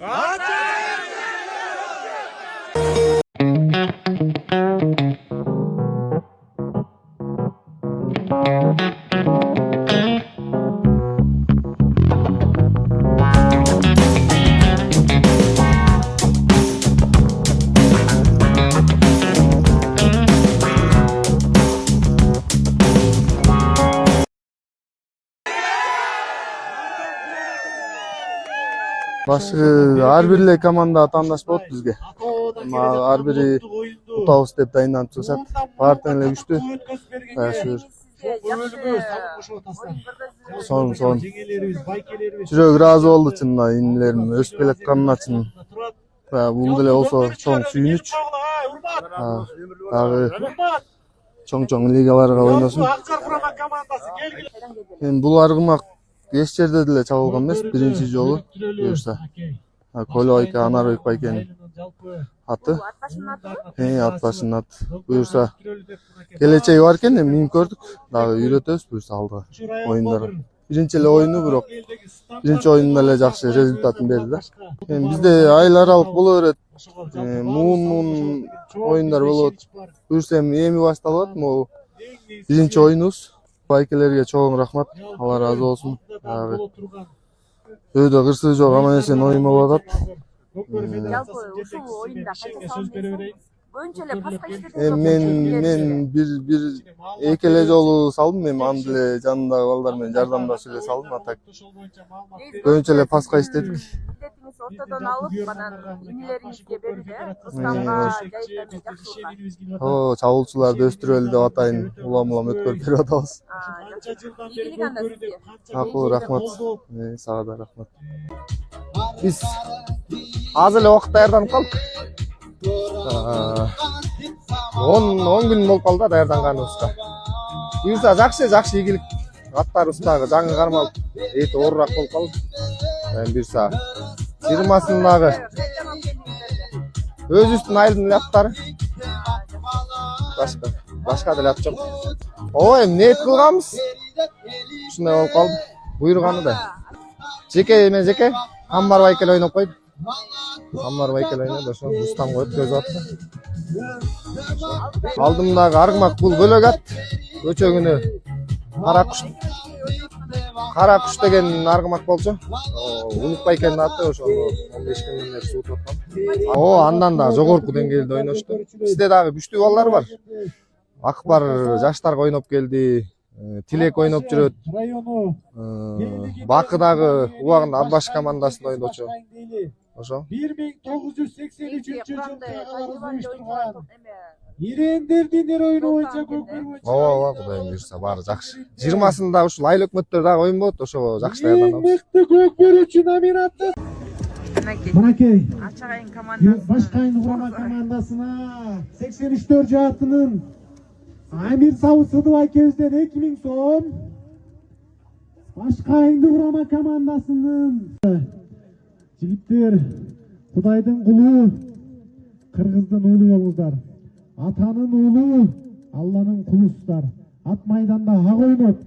Har bir komanda atandаш болот бизге. Ар бири утабыз деп дайындалып чыгышат. Баардыгы эле күчтүү. Son. Жүрөк ыраазы болду чынында инилерим өсүп келатканына чын. Бул деле болсо чоң сүйүнүч. Дагы чоң лигаларга ойносун. Бул аргымак эч жерде деле чабылган эмес, биринчи жолу буюрса. Колойка Анарбек байкенин аты. Ат башынын аты. Буюрса келечеги бар экен, эми көрдүк. Дагы үйрөтөбүз буюрса алга оюндар. Биринчи эле оюну бирок биринчи оюнда эле жакшы результатын берди да. Эми бизде айыл аралык боло берет. Муун оюндар болот. Буюрса эми башталат. Могу биринчи оюнубуз. Байкелерге чоң рахмат. Алла разы болсун. Өйдө кырсыгы жок, аман-эсен оюн болуп атат. Жалпы ушул оюнда кайсы салдыңыз? Көбүнчө эле паска иштедиңиз? Мен бир эки эле жолу салдым, эми аны деле жанындагы балдар менен жардамдашып эле салдым. Атак көбүнчө эле паска иштедик. Милдетиңиз ортодон алып, анан инилериңизге берди, Рустамга жайыптарды жакшы. Чабуулчуларды өстүрөлү деп атайын, улам өткөрүп берип атабыз. Ийгилик анда сизге. Акыл, рахмат. Сага да рахмат. Биз азыр эле убакыт даярданып калдык. 10 күн болуп калды даярданганыбызга. Буюрса жакшы ийгилик. Аттарыбыз дагы жаңы кармалып, эти оорураак болуп калды. Буюрса 20-сындагы өзүбүздүн айылдын эле аттары. Башка деле ат жок. Эми ниет кылганбыз. Ушундай болуп калды. Буйруганы да. Жеке Аммар байкел ойноп койду. Аммар байкел ойнойт, ошо Рустамга өткөзүп атты. Алдымдагы аргымак бул бөлөк ат. Өчөгүнү Кара куш деген аргымак болчу. Улук байкенин аты ошо 15 күндөр сутуп аткан. Андан да жогорку деңгээлде ойношту. Бизде дагы күчтүү балдар бар. Акбар жаштарга ойноп келди. Тилек ойноп жүрөт. Бакы дагы убагында Аббаш командасында ойночу. Ошо 1983-жылы Ирендердин оюну боюнча көкөр боюнча. Кудайым буйрса баары жакшы. 20-сында ушул айыл өкмөттөр дагы ойун болот, ошо жакшы даярданабыз. Мыкты көкөрүүчү номинаты. Мынакей. Ачагайын командасы. Башкайын Урама командасына 83 жаатынын Амир Сабысыдов акебизден 2000 сом. Башкайын Урама командасынын жигиттер Кудайдын кулу, кыргыздын уулу болуңуздар. Атанын уулу, Алланын кулусуздар. Ат майданда ак ойноп,